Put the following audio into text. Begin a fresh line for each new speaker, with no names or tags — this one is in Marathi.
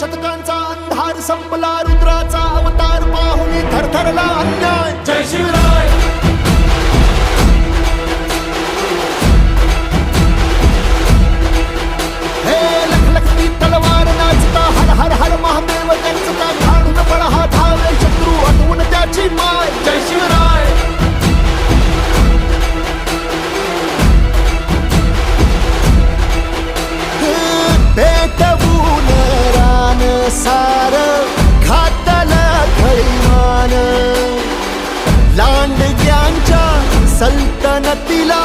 शतकांचा अंधार संपला, रुद्राचा अवतार पाहुनी थरथरला अन्याय.
जय शिवराय.
हे लखलखती तलवार नाचता, हर हर हर महादेव गंजता, काढून बळहा धावे शत्रू, अटवून त्याची माय.
जय शिवराय.
पेटवून रान सार, घातलं खैमान, लांडग्यांच्या सल्तनतीला